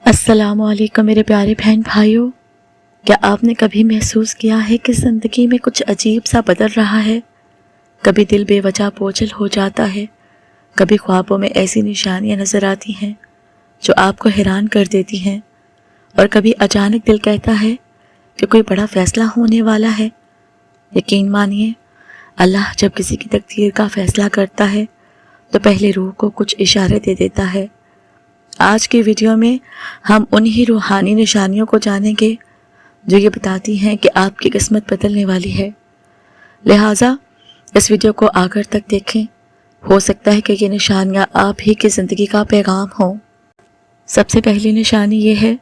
السلام علیکم میرے پیارے بہن بھائیوں، کیا آپ نے کبھی محسوس کیا ہے کہ زندگی میں کچھ عجیب سا بدل رہا ہے؟ کبھی دل بے وجہ بوجھل ہو جاتا ہے، کبھی خوابوں میں ایسی نشانیاں نظر آتی ہیں جو آپ کو حیران کر دیتی ہیں، اور کبھی اچانک دل کہتا ہے کہ کوئی بڑا فیصلہ ہونے والا ہے۔ یقین مانیے، اللہ جب کسی کی تقدیر کا فیصلہ کرتا ہے تو پہلے روح کو کچھ اشارے دے دیتا ہے۔ آج کی ویڈیو میں ہم انہی روحانی نشانیوں کو جانیں گے جو یہ بتاتی ہیں کہ آپ کی قسمت بدلنے والی ہے، لہٰذا اس ویڈیو کو آخر تک دیکھیں۔ ہو سکتا ہے کہ یہ نشانیاں آپ ہی کی زندگی کا پیغام ہوں۔ سب سے پہلی نشانی یہ ہے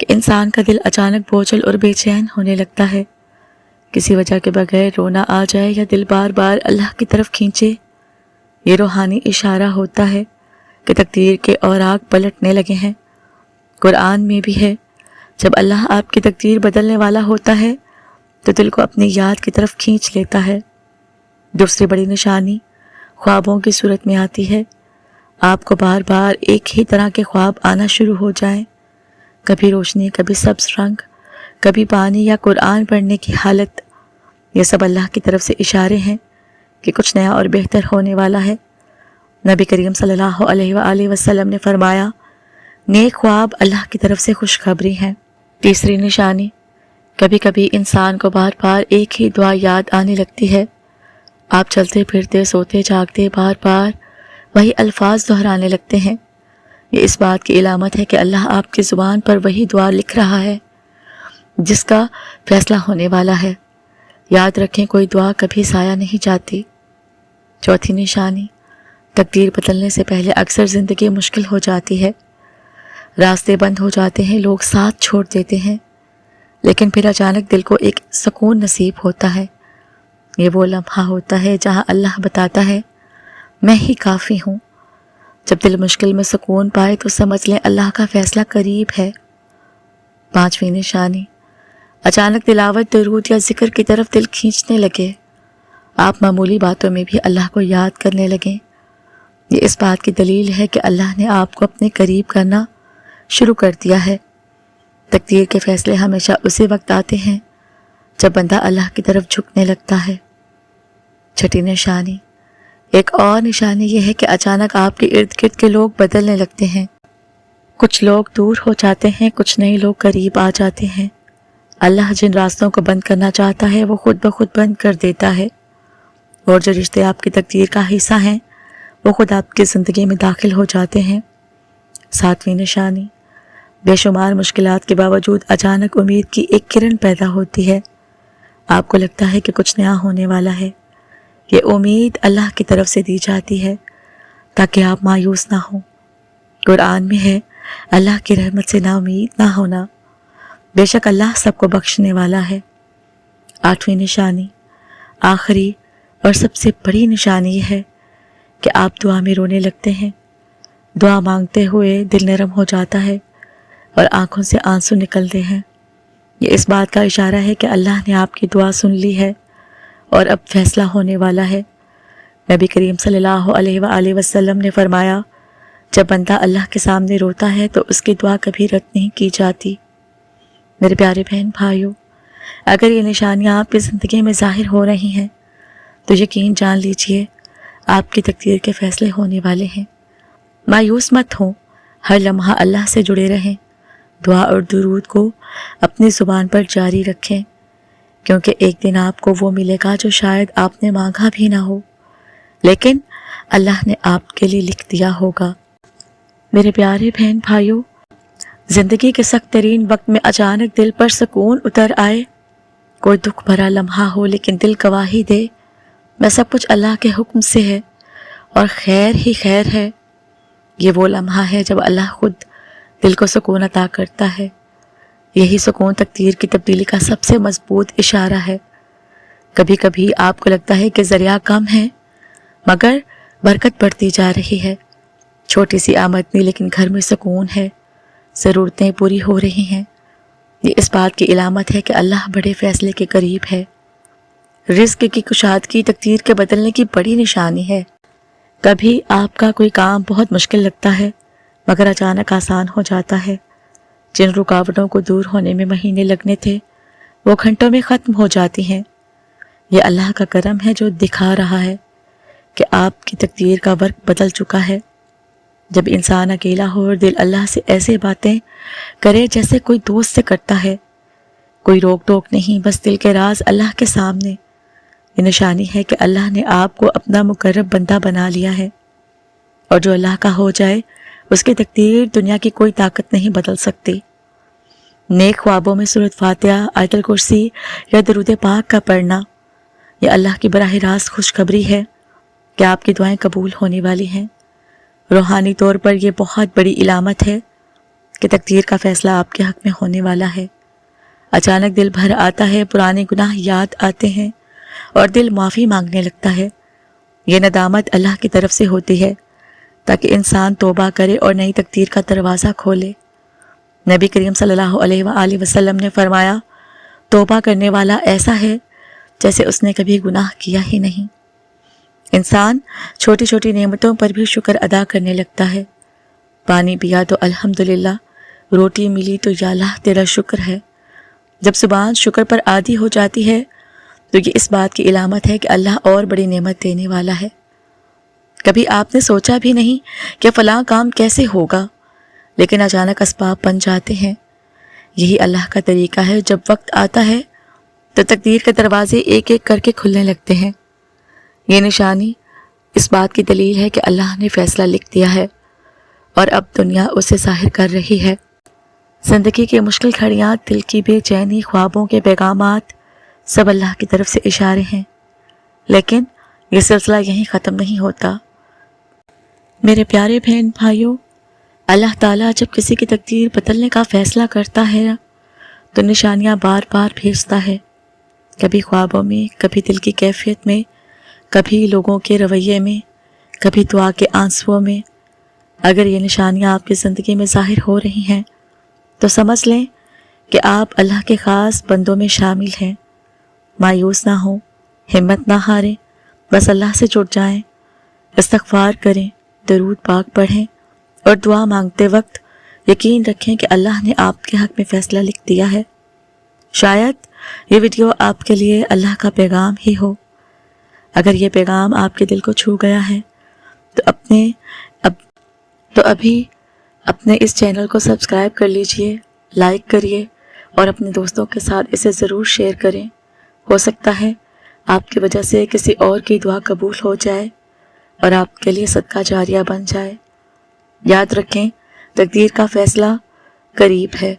کہ انسان کا دل اچانک بوجھل اور بے چین ہونے لگتا ہے۔ کسی وجہ کے بغیر رونا آ جائے یا دل بار بار اللہ کی طرف کھینچے، یہ روحانی اشارہ ہوتا ہے کہ تقدیر کے اوراق پلٹنے لگے ہیں۔ قرآن میں بھی ہے، جب اللہ آپ کی تقدیر بدلنے والا ہوتا ہے تو دل کو اپنی یاد کی طرف کھینچ لیتا ہے۔ دوسری بڑی نشانی خوابوں کی صورت میں آتی ہے۔ آپ کو بار بار ایک ہی طرح کے خواب آنا شروع ہو جائیں، کبھی روشنی، کبھی سبز رنگ، کبھی پانی یا قرآن پڑھنے کی حالت۔ یہ سب اللہ کی طرف سے اشارے ہیں کہ کچھ نیا اور بہتر ہونے والا ہے۔ نبی کریم صلی اللہ علیہ وآلہ وسلم نے فرمایا، نیک خواب اللہ کی طرف سے خوشخبری ہیں۔ تیسری نشانی، کبھی کبھی انسان کو بار بار ایک ہی دعا یاد آنے لگتی ہے۔ آپ چلتے پھرتے، سوتے جاگتے بار بار وہی الفاظ دہرانے لگتے ہیں۔ یہ اس بات کی علامت ہے کہ اللہ آپ کی زبان پر وہی دعا لکھ رہا ہے جس کا فیصلہ ہونے والا ہے۔ یاد رکھیں، کوئی دعا کبھی ضائع نہیں جاتی۔ چوتھی نشانی، تقدیر بدلنے سے پہلے اکثر زندگی مشکل ہو جاتی ہے۔ راستے بند ہو جاتے ہیں، لوگ ساتھ چھوڑ دیتے ہیں، لیکن پھر اچانک دل کو ایک سکون نصیب ہوتا ہے۔ یہ وہ لمحہ ہوتا ہے جہاں اللہ بتاتا ہے، میں ہی کافی ہوں۔ جب دل مشکل میں سکون پائے تو سمجھ لیں اللہ کا فیصلہ قریب ہے۔ پانچویں نشانی، اچانک تلاوت، درود یا ذکر کی طرف دل کھینچنے لگے۔ آپ معمولی باتوں میں بھی اللہ کو یاد کرنے لگیں۔ یہ اس بات کی دلیل ہے کہ اللہ نے آپ کو اپنے قریب کرنا شروع کر دیا ہے۔ تقدیر کے فیصلے ہمیشہ اسی وقت آتے ہیں جب بندہ اللہ کی طرف جھکنے لگتا ہے۔ چھٹی نشانی، ایک اور نشانی یہ ہے کہ اچانک آپ کے ارد گرد کے لوگ بدلنے لگتے ہیں۔ کچھ لوگ دور ہو جاتے ہیں، کچھ نئے لوگ قریب آ جاتے ہیں۔ اللہ جن راستوں کو بند کرنا چاہتا ہے وہ خود بخود بند کر دیتا ہے، اور جو رشتے آپ کی تقدیر کا حصہ ہیں وہ خود آپ کی زندگی میں داخل ہو جاتے ہیں۔ ساتویں نشانی، بے شمار مشکلات کے باوجود اچانک امید کی ایک کرن پیدا ہوتی ہے۔ آپ کو لگتا ہے کہ کچھ نیا ہونے والا ہے۔ یہ امید اللہ کی طرف سے دی جاتی ہے تاکہ آپ مایوس نہ ہوں۔ قرآن میں ہے، اللہ کی رحمت سے نا امید نہ ہونا، بے شک اللہ سب کو بخشنے والا ہے۔ آٹھویں نشانی، آخری اور سب سے بڑی نشانی یہ ہے کہ آپ دعا میں رونے لگتے ہیں۔ دعا مانگتے ہوئے دل نرم ہو جاتا ہے اور آنکھوں سے آنسو نکلتے ہیں۔ یہ اس بات کا اشارہ ہے کہ اللہ نے آپ کی دعا سن لی ہے اور اب فیصلہ ہونے والا ہے۔ نبی کریم صلی اللہ علیہ وآلہ وسلم نے فرمایا، جب بندہ اللہ کے سامنے روتا ہے تو اس کی دعا کبھی رد نہیں کی جاتی۔ میرے پیارے بہن بھائیوں، اگر یہ نشانیاں آپ کی زندگی میں ظاہر ہو رہی ہیں تو یقین جان لیجئے آپ کی تقدیر کے فیصلے ہونے والے ہیں۔ مایوس مت ہوں، ہر لمحہ اللہ سے جڑے رہیں، دعا اور درود کو اپنی زبان پر جاری رکھیں، کیونکہ ایک دن آپ کو وہ ملے گا جو شاید آپ نے مانگا بھی نہ ہو، لیکن اللہ نے آپ کے لیے لکھ دیا ہوگا۔ میرے پیارے بہن بھائیوں، زندگی کے سخت ترین وقت میں اچانک دل پر سکون اتر آئے، کوئی دکھ بھرا لمحہ ہو لیکن دل گواہی دے، میں سب کچھ اللہ کے حکم سے ہے اور خیر ہی خیر ہے، یہ وہ لمحہ ہے جب اللہ خود دل کو سکون عطا کرتا ہے۔ یہی سکون تقدیر کی تبدیلی کا سب سے مضبوط اشارہ ہے۔ کبھی کبھی آپ کو لگتا ہے کہ ذریعہ کم ہے، مگر برکت بڑھتی جا رہی ہے۔ چھوٹی سی آمدنی لیکن گھر میں سکون ہے، ضرورتیں پوری ہو رہی ہیں۔ یہ اس بات کی علامت ہے کہ اللہ بڑے فیصلے کے قریب ہے۔ رزق کی کشادگی تقدیر کے بدلنے کی بڑی نشانی ہے۔ کبھی آپ کا کوئی کام بہت مشکل لگتا ہے مگر اچانک آسان ہو جاتا ہے۔ جن رکاوٹوں کو دور ہونے میں مہینے لگنے تھے وہ گھنٹوں میں ختم ہو جاتی ہیں۔ یہ اللہ کا کرم ہے جو دکھا رہا ہے کہ آپ کی تقدیر کا وقت بدل چکا ہے۔ جب انسان اکیلا ہو اور دل اللہ سے ایسے باتیں کرے جیسے کوئی دوست سے کرتا ہے، کوئی روک ٹوک نہیں، بس دل کے راز اللہ کے سامنے، یہ نشانی ہے کہ اللہ نے آپ کو اپنا مقرب بندہ بنا لیا ہے، اور جو اللہ کا ہو جائے اس کی تقدیر دنیا کی کوئی طاقت نہیں بدل سکتی۔ نیک خوابوں میں سورۃ فاتحہ، آیت الکرسی یا درود پاک کا پڑھنا یہ اللہ کی براہ راست خوشخبری ہے کہ آپ کی دعائیں قبول ہونے والی ہیں۔ روحانی طور پر یہ بہت بڑی علامت ہے کہ تقدیر کا فیصلہ آپ کے حق میں ہونے والا ہے۔ اچانک دل بھر آتا ہے، پرانے گناہ یاد آتے ہیں اور دل معافی مانگنے لگتا ہے۔ یہ ندامت اللہ کی طرف سے ہوتی ہے تاکہ انسان توبہ کرے اور نئی تقدیر کا دروازہ کھولے۔ نبی کریم صلی اللہ علیہ وآلہ وسلم نے فرمایا، توبہ کرنے والا ایسا ہے جیسے اس نے کبھی گناہ کیا ہی نہیں۔ انسان چھوٹی چھوٹی نعمتوں پر بھی شکر ادا کرنے لگتا ہے۔ پانی پیا تو الحمدللہ، روٹی ملی تو یا اللہ تیرا شکر ہے۔ جب زبان شکر پر عادی ہو جاتی ہے تو یہ اس بات کی علامت ہے کہ اللہ اور بڑی نعمت دینے والا ہے۔ کبھی آپ نے سوچا بھی نہیں کہ فلاں کام کیسے ہوگا، لیکن اچانک اسباب بن جاتے ہیں۔ یہی اللہ کا طریقہ ہے، جب وقت آتا ہے تو تقدیر کے دروازے ایک ایک کر کے کھلنے لگتے ہیں۔ یہ نشانی اس بات کی دلیل ہے کہ اللہ نے فیصلہ لکھ دیا ہے اور اب دنیا اسے ظاہر کر رہی ہے۔ زندگی کی مشکل گھڑیاں، دل کی بے چینی، خوابوں کے پیغامات، سب اللہ کی طرف سے اشارے ہیں، لیکن یہ سلسلہ یہیں ختم نہیں ہوتا۔ میرے پیارے بہن بھائیوں، اللہ تعالیٰ جب کسی کی تقدیر بدلنے کا فیصلہ کرتا ہے تو نشانیاں بار بار بھیجتا ہے، کبھی خوابوں میں، کبھی دل کی کیفیت میں، کبھی لوگوں کے رویے میں، کبھی دعا کے آنسوؤں میں۔ اگر یہ نشانیاں آپ کی زندگی میں ظاہر ہو رہی ہیں تو سمجھ لیں کہ آپ اللہ کے خاص بندوں میں شامل ہیں۔ مایوس نہ ہوں، ہمت نہ ہاریں، بس اللہ سے جڑ جائیں، استغفار کریں، درود پاک پڑھیں اور دعا مانگتے وقت یقین رکھیں کہ اللہ نے آپ کے حق میں فیصلہ لکھ دیا ہے۔ شاید یہ ویڈیو آپ کے لیے اللہ کا پیغام ہی ہو۔ اگر یہ پیغام آپ کے دل کو چھو گیا ہے تو ابھی اپنے اس چینل کو سبسکرائب کر لیجئے، لائک کریے اور اپنے دوستوں کے ساتھ اسے ضرور شیئر کریں۔ ہو سکتا ہے آپ کی وجہ سے کسی اور کی دعا قبول ہو جائے اور آپ کے لیے صدقہ جاریہ بن جائے۔ یاد رکھیں، تقدیر کا فیصلہ قریب ہے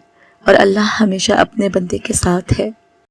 اور اللہ ہمیشہ اپنے بندے کے ساتھ ہے۔